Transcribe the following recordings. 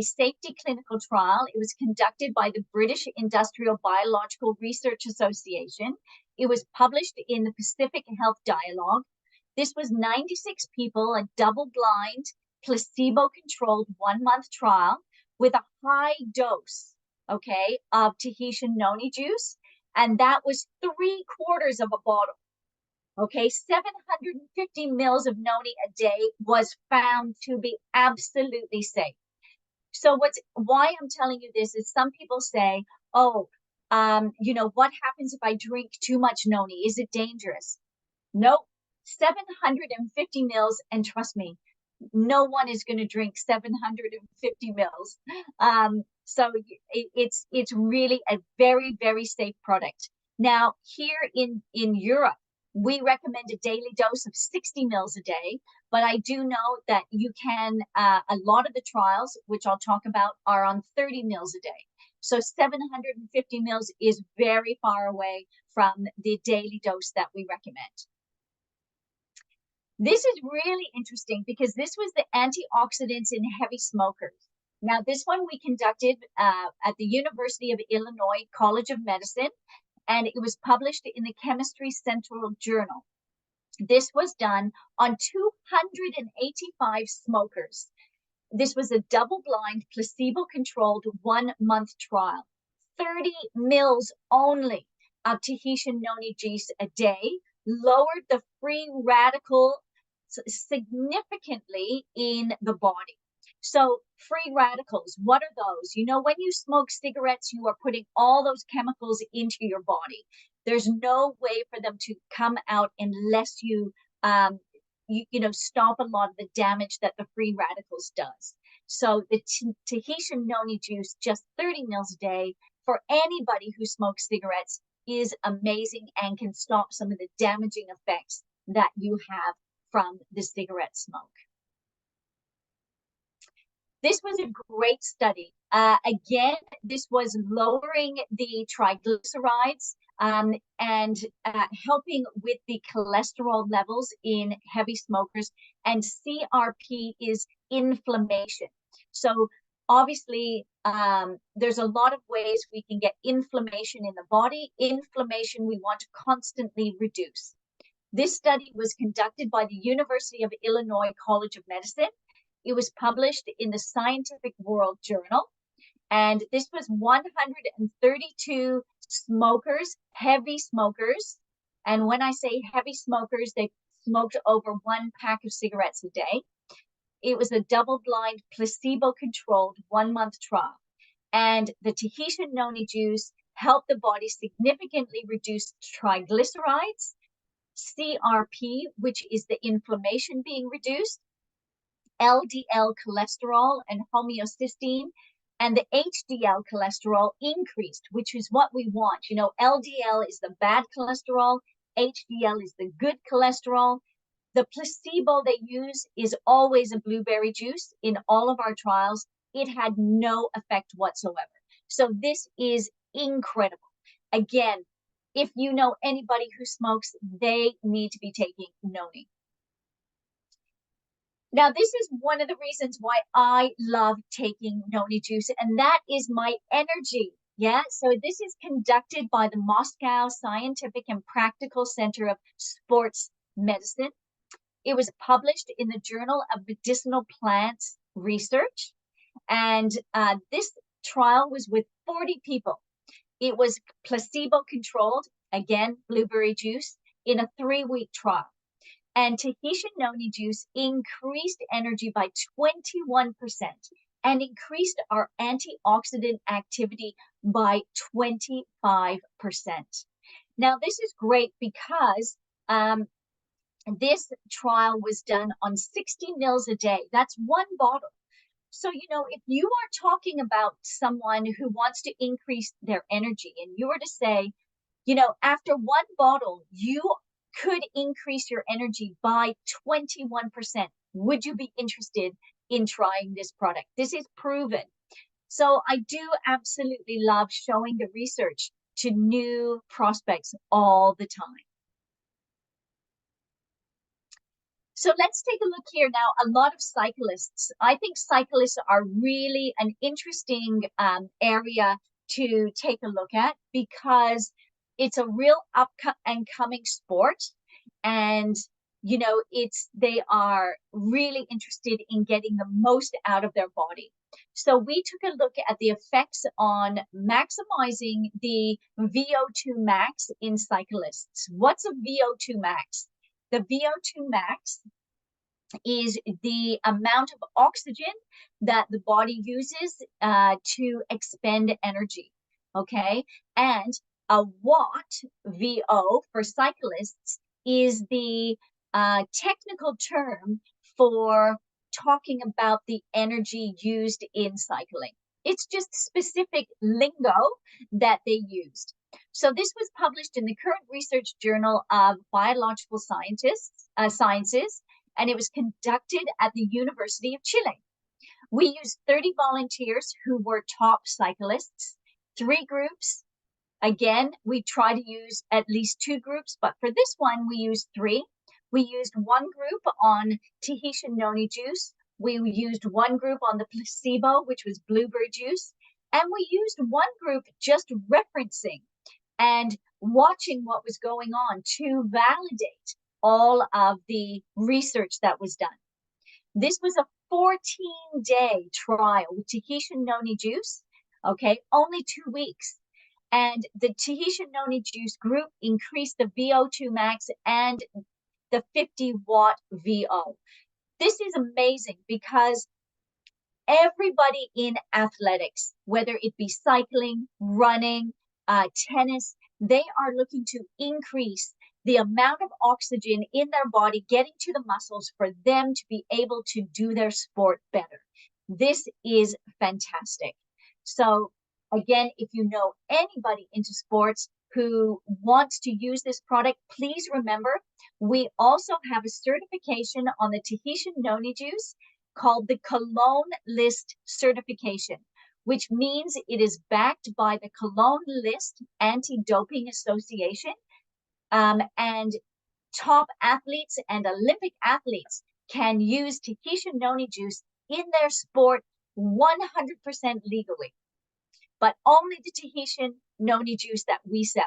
safety clinical trial. It was conducted by the British Industrial Biological Research Association. It was published in the Pacific Health Dialogue. This was 96 people, a double-blind, placebo-controlled 1-month trial with a high dose, okay, of Tahitian noni juice. And that was 3/4 of a bottle. Okay, 750 mils of noni a day was found to be absolutely safe. So why I'm telling you this is some people say, oh, what happens if I drink too much noni? Is it dangerous? Nope, 750 mils, and trust me, no one is going to drink 750 mils. So it's really a very, very safe product. Now, here in Europe, we recommend a daily dose of 60 mils a day, but I do know that you can, a lot of the trials, which I'll talk about, are on 30 mils a day. So 750 mils is very far away from the daily dose that we recommend. This is really interesting because this was the antioxidants in heavy smokers. Now, this one we conducted at the University of Illinois College of Medicine, and it was published in the Chemistry Central Journal. This was done on 285 smokers. This was a double-blind, placebo-controlled 1-month trial. 30 mils only of Tahitian noni juice a day lowered the free radical significantly in the body. So free radicals, what are those? When you smoke cigarettes, you are putting all those chemicals into your body. There's no way for them to come out unless you stop a lot of the damage that the free radicals does. So the Tahitian noni juice, just 30 mils a day for anybody who smokes cigarettes, is amazing and can stop some of the damaging effects that you have from the cigarette smoke. This was a great study. Again, this was lowering the triglycerides and helping with the cholesterol levels in heavy smokers. And CRP is inflammation. So obviously, there's a lot of ways we can get inflammation in the body. Inflammation we want to constantly reduce. This study was conducted by the University of Illinois College of Medicine. It was published in the Scientific World Journal. And this was 132 smokers, heavy smokers. And when I say heavy smokers, they smoked over 1 pack of cigarettes a day. It was a double-blind, placebo-controlled 1-month trial. And the Tahitian noni juice helped the body significantly reduce triglycerides, CRP, which is the inflammation being reduced, LDL cholesterol and homocysteine, and the HDL cholesterol increased, which is what we want. LDL is the bad cholesterol, HDL is the good cholesterol. The placebo they use is always a blueberry juice. In all of our trials, it had no effect whatsoever. So this is incredible. Again, if you know anybody who smokes, they need to be taking noni. Now, this is one of the reasons why I love taking noni juice, and that is my energy. Yeah, so this is conducted by the Moscow Scientific and Practical Center of Sports Medicine. It was published in the Journal of Medicinal Plants Research, and this trial was with 40 people. It was placebo-controlled, again, blueberry juice, in a 3-week trial. And Tahitian noni juice increased energy by 21% and increased our antioxidant activity by 25%. Now, this is great because this trial was done on 60 mils a day. That's 1 bottle. So, if you are talking about someone who wants to increase their energy and you were to say, after 1 bottle, you could increase your energy by 21%. Would you be interested in trying this product? This is proven. So I do absolutely love showing the research to new prospects all the time. So let's take a look here now. A lot of cyclists. I think cyclists are really an interesting area to take a look at because it's a real up and coming sport. And, you know, they are really interested in getting the most out of their body. So we took a look at the effects on maximizing the VO2 max in cyclists. What's a VO2 max? The VO2 max is the amount of oxygen that the body uses to expend energy, okay? And a watt, VO, for cyclists is the technical term for talking about the energy used in cycling. It's just specific lingo that they used. So this was published in the current research journal of biological sciences, and it was conducted at the University of Chile. We used 30 volunteers who were top cyclists, 3 groups. Again, we try to use at least 2 groups, but for this one, we used 3. We used 1 group on Tahitian noni juice. We used 1 group on the placebo, which was blueberry juice. And we used 1 group just referencing and watching what was going on to validate all of the research that was done. This was a 14-day trial with Tahitian noni juice, okay, only 2 weeks. And the Tahitian noni juice group increased the VO2 max and the 50-watt VO. This is amazing because everybody in athletics, whether it be cycling, running, tennis, they are looking to increase the amount of oxygen in their body getting to the muscles for them to be able to do their sport better. This is fantastic. So again, if you know anybody into sports who wants to use this product, please remember, we also have a certification on the Tahitian noni juice called the Cologne List certification, which means it is backed by the Cologne List Anti-Doping Association, and top athletes and Olympic athletes can use Tahitian noni juice in their sport 100% legally, but only the Tahitian noni juice that we sell,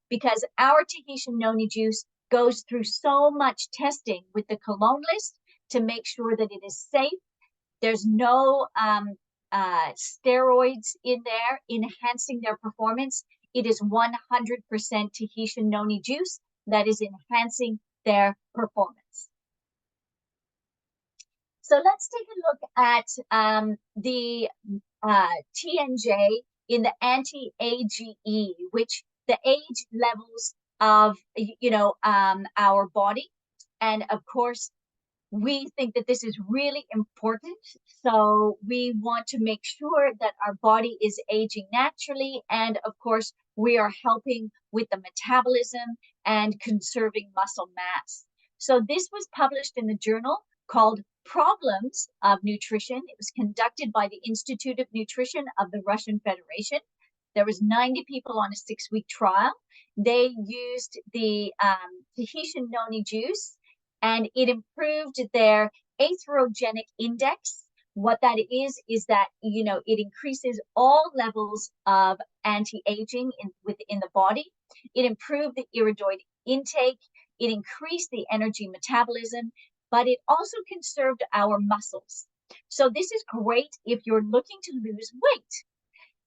because our Tahitian noni juice goes through so much testing with the Cologne List to make sure that it is safe. There's no steroids in there enhancing their performance. It is 100% Tahitian noni juice that is enhancing their performance. So let's take a look at the TNJ in the anti-AGE, which the age levels of, our body. And of course, we think that this is really important. So we want to make sure that our body is aging naturally. And of course, we are helping with the metabolism and conserving muscle mass. So this was published in the journal called Problems of Nutrition. It was conducted by the Institute of Nutrition of the Russian Federation. There was 90 people on a 6-week trial. They used the Tahitian noni juice, and it improved their atherogenic index. What that is that, it increases all levels of anti-aging within the body. It improved the iridoid intake. It increased the energy metabolism, but it also conserved our muscles. So this is great if you're looking to lose weight,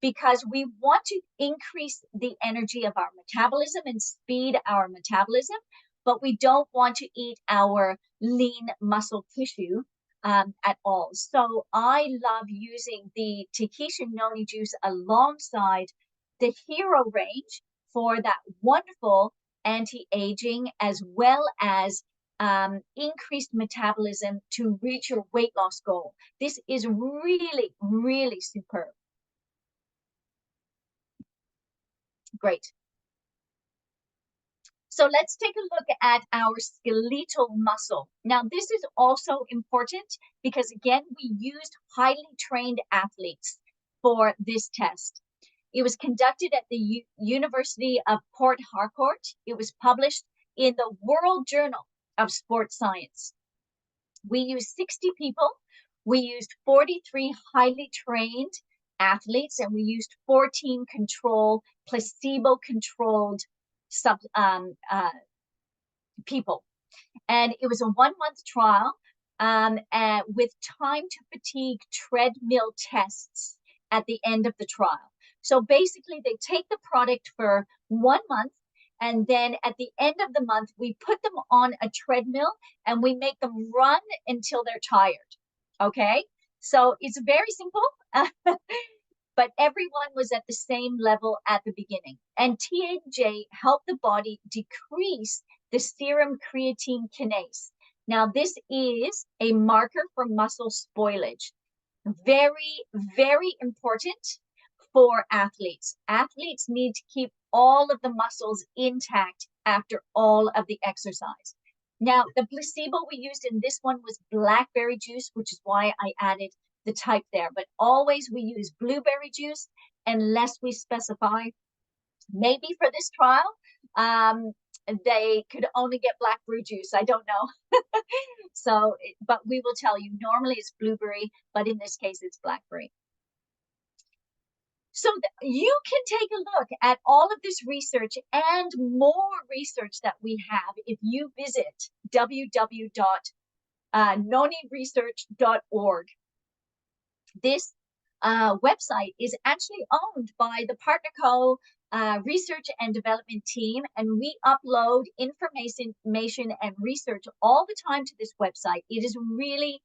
because we want to increase the energy of our metabolism and speed our metabolism, but we don't want to eat our lean muscle tissue at all. So I love using the Tahitian noni juice alongside the Hero range for that wonderful anti-aging, as well as increased metabolism to reach your weight loss goal. This is really, really superb. Great. So let's take a look at our skeletal muscle. Now, this is also important because, again, we used highly trained athletes for this test. It was conducted at the University of Port Harcourt. It was published in the World Journal of Sports Science. We used 60 people. We used 43 highly trained athletes, and we used 14 placebo-controlled people. And it was a 1-month trial with time to fatigue treadmill tests at the end of the trial. So basically, they take the product for 1 month, and then at the end of the month, we put them on a treadmill and we make them run until they're tired. Okay, so it's very simple, but everyone was at the same level at the beginning. And TNJ helped the body decrease the serum creatine kinase. Now, this is a marker for muscle spoilage. Very, very important for athletes. Athletes need to keep all of the muscles intact after all of the exercise. Now, the placebo we used in this one was blackberry juice, which is why I added the type there. But always we use blueberry juice unless we specify. Maybe for this trial, they could only get blackberry juice. I don't know. So, but we will tell you, normally it's blueberry, but in this case, it's blackberry. So you can take a look at all of this research and more research that we have if you visit www.noniresearch.org. This website is actually owned by the PartnerCo research and development team, and we upload information and research all the time to this website. It is really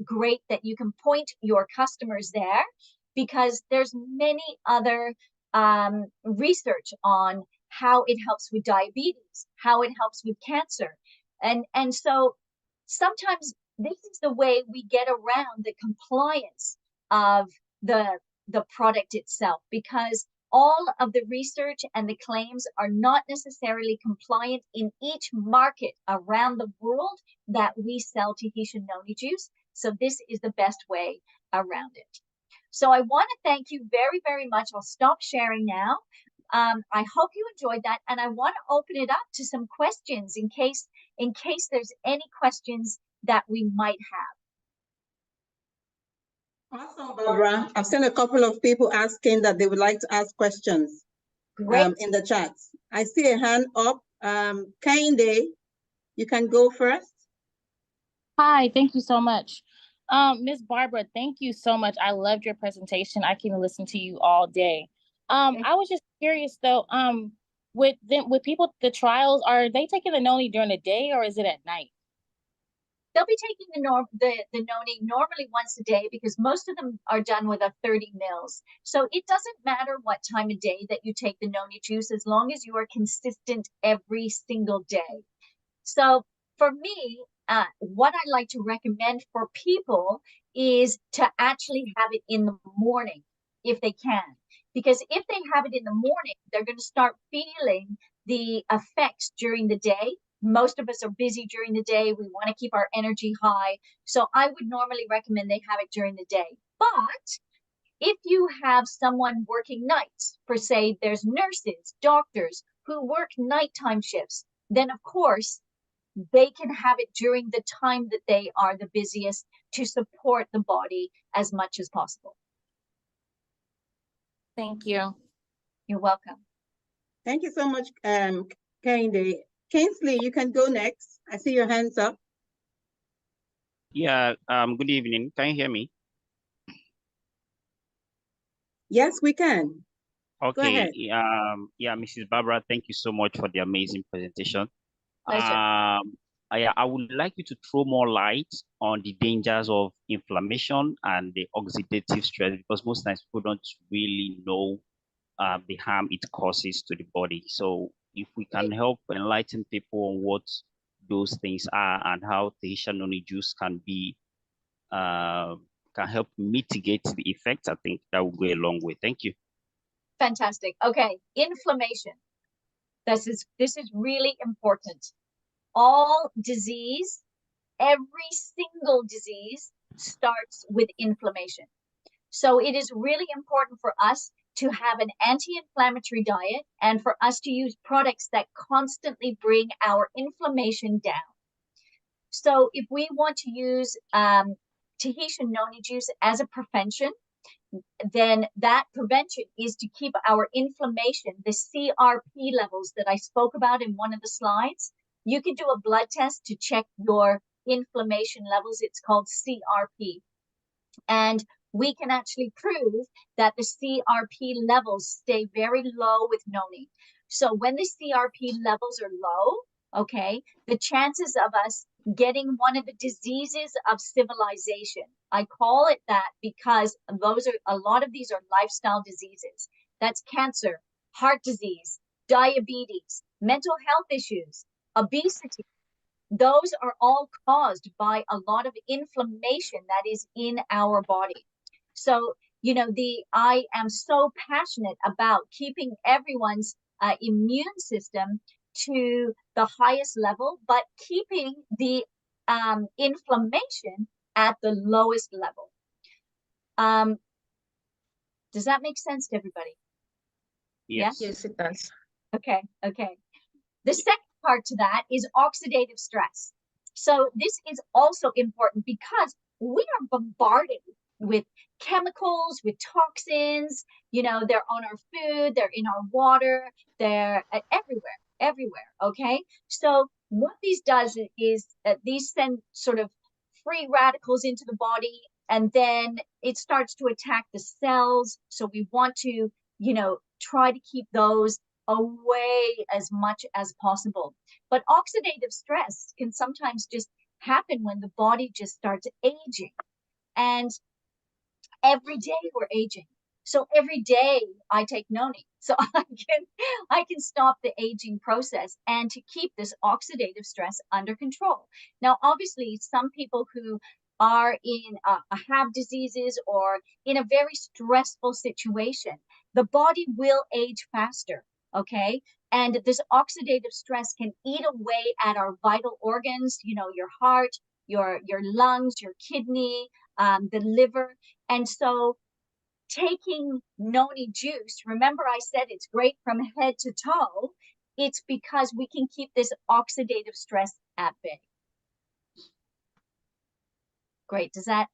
great that you can point your customers there, because there's many other research on how it helps with diabetes, how it helps with cancer. And so sometimes this is the way we get around the compliance of the product itself, because all of the research and the claims are not necessarily compliant in each market around the world that we sell Tahitian noni juice. So this is the best way around it. So I want to thank you very, very much. I'll stop sharing now. I hope you enjoyed that, and I want to open it up to some questions in case there's any questions that we might have. Awesome, Barbara. I've seen a couple of people asking that they would like to ask questions in the chat. I see a hand up. Kainde, you can go first. Hi, thank you so much. Ms. Barbara, thank you so much. I loved your presentation. I can listen to you all day. I was just curious though, with people, the trials, are they taking the noni during the day or is it at night? They'll be taking the noni normally once a day, because most of them are done with a 30 mils. So it doesn't matter what time of day that you take the noni juice, as long as you are consistent every single day. So for me, what I like to recommend for people is to actually have it in the morning if they can. Because if they have it in the morning, they're going to start feeling the effects during the day. Most of us are busy during the day. We want to keep our energy high. So I would normally recommend they have it during the day. But if you have someone working nights, for say there's nurses, doctors who work nighttime shifts, then of course they can have it during the time that they are the busiest to support the body as much as possible. Thank you. You're welcome. Thank you so much, Kainde. Kingsley, you can go next. I see your hands up. Yeah, good evening. Can you hear me? Yes, we can. Okay. Go ahead. Yeah, Mrs. Barbara, thank you so much for the amazing presentation. Pleasure. I would like you to throw more light on the dangers of inflammation and the oxidative stress, because most times people don't really know the harm it causes to the body. So if we can help enlighten people on what those things are and how Tahitian noni juice can help mitigate the effects, I think that will go a long way. Thank you. Fantastic. Okay, inflammation. This is really important. All disease, every single disease starts with inflammation. So it is really important for us to have an anti-inflammatory diet and for us to use products that constantly bring our inflammation down. So if we want to use Tahitian noni juice as a prevention, then that prevention is to keep our inflammation, the CRP levels that I spoke about in one of the slides. You can do a blood test to check your inflammation levels. It's called CRP. And we can actually prove that the CRP levels stay very low with noni. So when the CRP levels are low, okay, the chances of us getting one of the diseases of civilization, I call it that because those are, a lot of these are lifestyle diseases. That's cancer, heart disease, diabetes, mental health issues, obesity. Those are all caused by a lot of inflammation that is in our body. So, you know, I am so passionate about keeping everyone's immune system to the highest level, but keeping the inflammation at the lowest level. Does that make sense to everybody? Yes. Yeah? Yes, it does. Okay, okay. The second part to that is oxidative stress. So this is also important because we are bombarded with chemicals, with toxins, you know, they're on our food, they're in our water, they're everywhere, okay? So what these does is these send sort of free radicals into the body, and then it starts to attack the cells. So we want to, you know, try to keep those away as much as possible. But oxidative stress can sometimes just happen when the body just starts aging. And every day we're aging. So every day I take noni. So I can stop the aging process and to keep this oxidative stress under control. Now, obviously, some people who are in have diseases or in a very stressful situation, the body will age faster. Okay. And this oxidative stress can eat away at our vital organs, you know, your heart, your lungs, your kidney, the liver. And so taking noni juice, remember I said it's great from head to toe. It's because we can keep this oxidative stress at bay. Great. Does that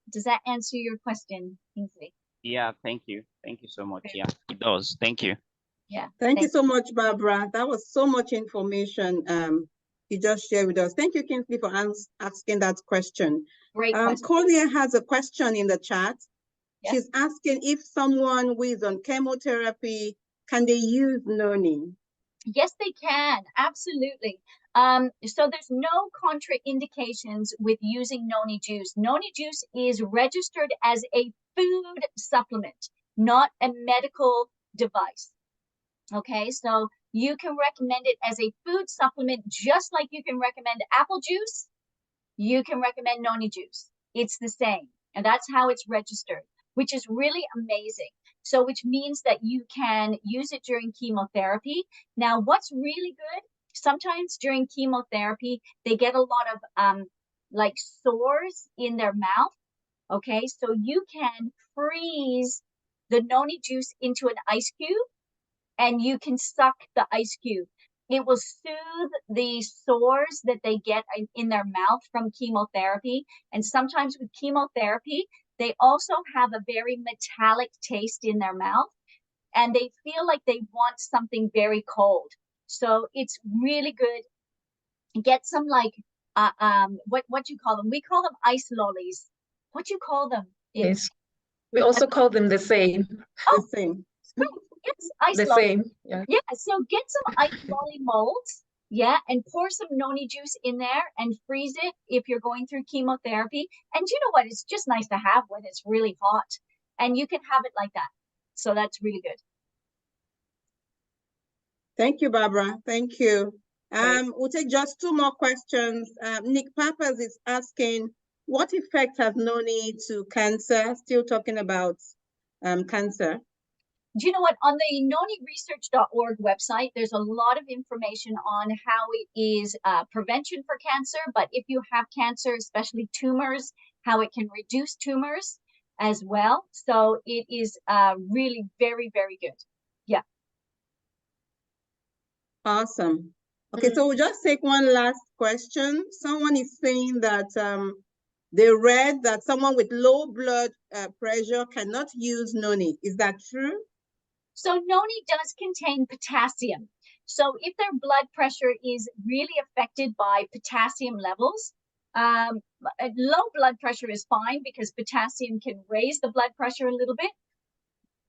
answer your question, Kingsley? Yeah, thank you. Thank you so much. Yeah, it does. Thank you. Yeah. Thank you so much, Barbara. That was so much information you just shared with us. Thank you, Kingsley, for asking that question. Great question. Cornelia has a question in the chat. Yes. She's asking if someone who is on chemotherapy, can they use noni? Yes, they can. Absolutely. So there's no contraindications with using noni juice. Noni juice is registered as a food supplement, not a medical device. Okay, so you can recommend it as a food supplement, just like you can recommend apple juice. You can recommend noni juice. It's the same. And that's how it's registered, which is really amazing. So which means that you can use it during chemotherapy. Now, what's really good, sometimes during chemotherapy, they get a lot of like sores in their mouth. Okay, so you can freeze the noni juice into an ice cube and you can suck the ice cube. It will soothe the sores that they get in their mouth from chemotherapy. And sometimes with chemotherapy, they also have a very metallic taste in their mouth and they feel like they want something very cold. So it's really good. Get some like, what do you call them? We call them ice lollies. What do you call them? Yes. We also call them the same. Oh, the same. Yes, ice The lolly. same. Yeah. Yeah, so get some ice lolly molds, yeah, and pour some noni juice in there and freeze it if you're going through chemotherapy. And you know what? It's just nice to have when it's really hot. And you can have it like that. So that's really good. Thank you, Barbara. Thank you. Great. We'll take just two more questions. Nick Papas is asking, what effect has noni to cancer? Still talking about cancer. Do you know what? On the noniresearch.org website, there's a lot of information on how it is prevention for cancer. But if you have cancer, especially tumors, how it can reduce tumors as well. So it is really very, very good. Yeah. Awesome. Okay, so we'll just take one last question. Someone is saying that they read that someone with low blood pressure cannot use noni. Is that true? So noni does contain potassium. So if their blood pressure is really affected by potassium levels, low blood pressure is fine because potassium can raise the blood pressure a little bit.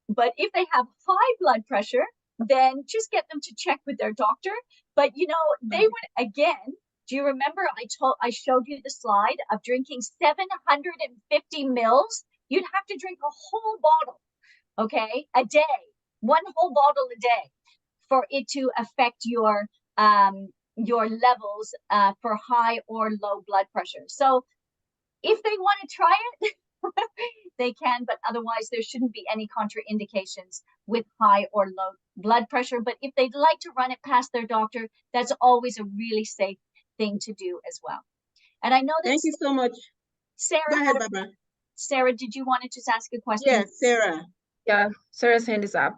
But if they have high blood pressure, then just get them to check with their doctor. But you know, they would, again, do you remember I showed you the slide of drinking 750 mils? You'd have to drink a whole bottle, okay, a day, one whole bottle a day for it to affect your levels for high or low blood pressure. So if they want to try it, they can, but otherwise there shouldn't be any contraindications with high or low blood pressure. But if they'd like to run it past their doctor, that's always a really safe thing to do as well. And I know that— Thank you so much. Sarah, go ahead, Barbara. Sarah, did you want to just ask a question? Yes, Sarah. Yeah, Sarah's hand is up.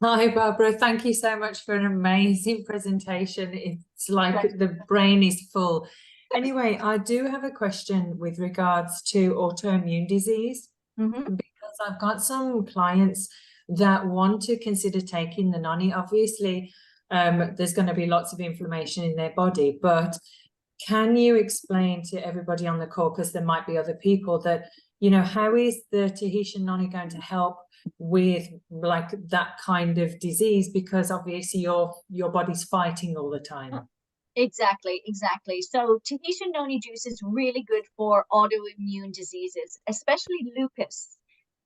Hi, Barbara. Thank you so much for an amazing presentation. It's like the brain is full. Anyway, I do have a question with regards to autoimmune disease, because I've got some clients that want to consider taking the noni. Obviously, there's going to be lots of inflammation in their body, but can you explain to everybody on the call, because there might be other people, that, you know, how is the Tahitian noni going to help with like that kind of disease? Because obviously your body's fighting all the time. Exactly. So Tahitian noni juice is really good for autoimmune diseases, especially lupus.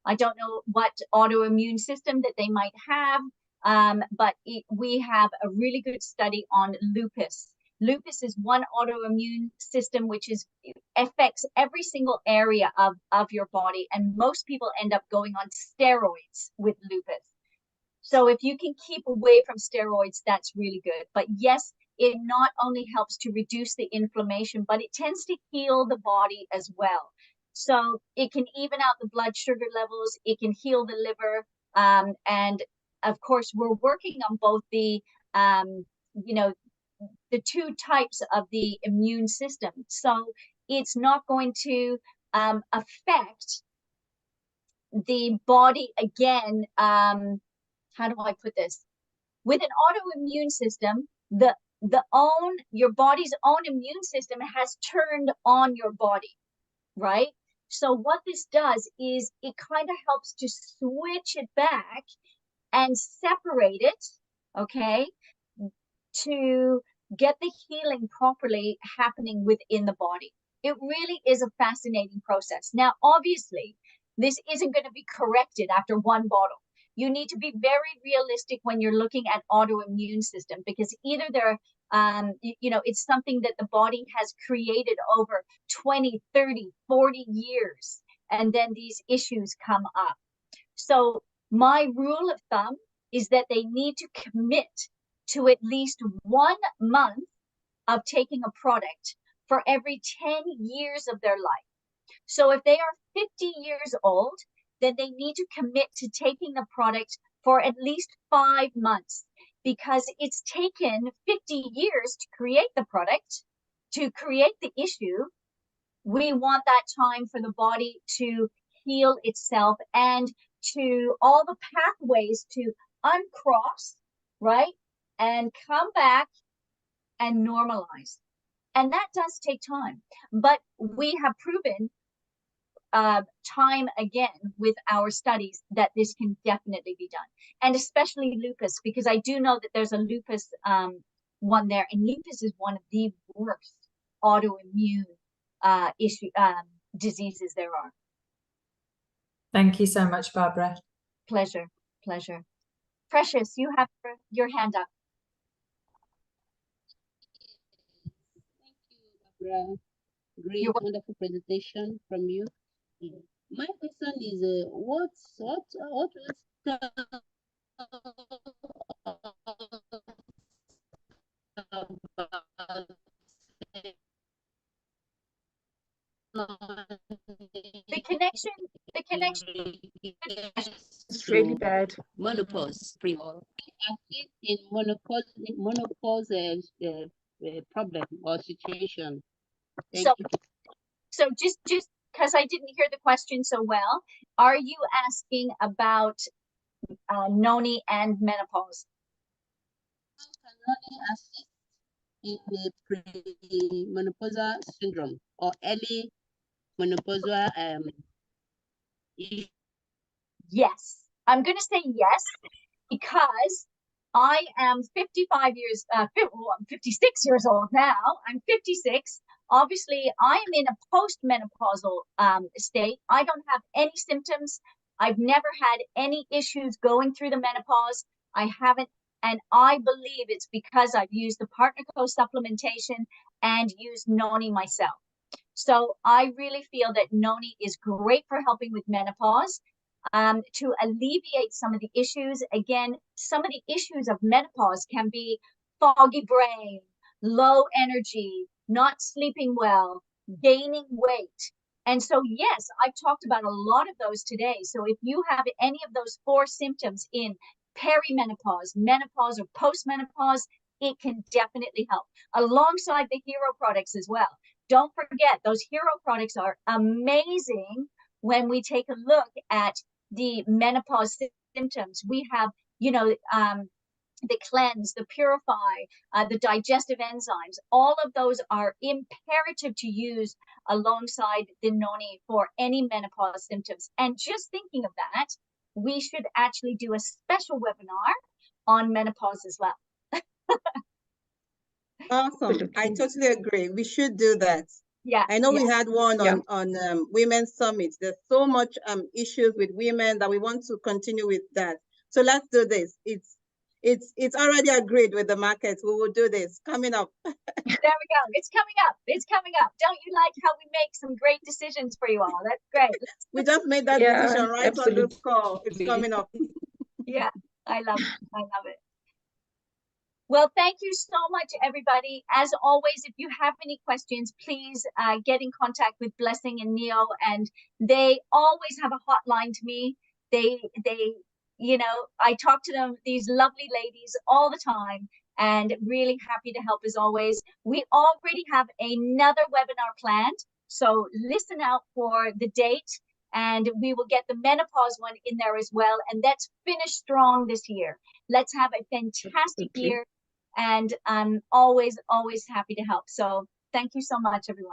I don't know what autoimmune system that they might have, but we have a really good study on lupus. Lupus is one autoimmune system which affects every single area of your body, and most people end up going on steroids with lupus. So if you can keep away from steroids, that's really good. But yes, it not only helps to reduce the inflammation, but it tends to heal the body as well. So it can even out the blood sugar levels, it can heal the liver. And of course, we're working on both the, the two types of the immune system. So it's not going to affect the body again. How do I put this? With an autoimmune system, your body's own immune system has turned on your body, right? So what this does is it kind of helps to switch it back and separate it, okay, to get the healing properly happening within the body. It really is a fascinating process. Now, obviously, this isn't going to be corrected after one bottle. You need to be very realistic when you're looking at autoimmune system, because either they're, it's something that the body has created over 20, 30, 40 years, and then these issues come up. So my rule of thumb is that they need to commit to at least 1 month of taking a product for every 10 years of their life. So if they are 50 years old, then they need to commit to taking the product for at least 5 months, because it's taken 50 years to create the product, to create the issue. We want that time for the body to heal itself and to all the pathways to uncross, right? And come back and normalize. And that does take time. But we have proven time again with our studies that this can definitely be done. And especially lupus, because I do know that there's a lupus one there, and lupus is one of the worst autoimmune diseases there are. Thank you so much, Barbara. Pleasure. Precious, you have your hand up. Thank you, Barbara. Great, wonderful presentation from you. My question is, what was the connection It's really bad. menopause. Assist in menopause problem or situation. So just because I didn't hear the question so well, are you asking about noni and menopause? How can noni assist in the pre-menopausal syndrome or early menopausal Yes, I'm going to say yes, because I am 55 years, I'm 56 years old now. I'm 56. Obviously, I'm in a post-menopausal state. I don't have any symptoms. I've never had any issues going through the menopause. I haven't, and I believe it's because I've used the PartnerCo supplementation and used noni myself. So I really feel that noni is great for helping with menopause. To alleviate some of the issues. Again, some of the issues of menopause can be foggy brain, low energy, not sleeping well, gaining weight. And so, yes, I've talked about a lot of those today. So if you have any of those 4 symptoms in perimenopause, menopause, or postmenopause, it can definitely help alongside the hero products as well. Don't forget, those hero products are amazing when we take a look at the menopause symptoms. We have, the cleanse, the purify, the digestive enzymes. All of those are imperative to use alongside the noni for any menopause symptoms. And just thinking of that, we should actually do a special webinar on menopause as well. Awesome. I totally agree. We should do that. Yeah. I know we had one on Women's Summit. There's so much issues with women that we want to continue with that. So let's do this. It's already agreed with the market. We will do this coming up. There we go. It's coming up. It's coming up. Don't you like how we make some great decisions for you all? That's great. We just made that decision right on this call. It's coming up. Yeah, I love it. I love it. Well, thank you so much, everybody. As always, if you have any questions, please get in contact with Blessing and Neo, and they always have a hotline to me. They, I talk to them, these lovely ladies, all the time, and really happy to help as always. We already have another webinar planned, so listen out for the date, and we will get the menopause one in there as well, and let's finish strong this year. Let's have a fantastic year. And I'm always happy to help. So thank you so much, everyone.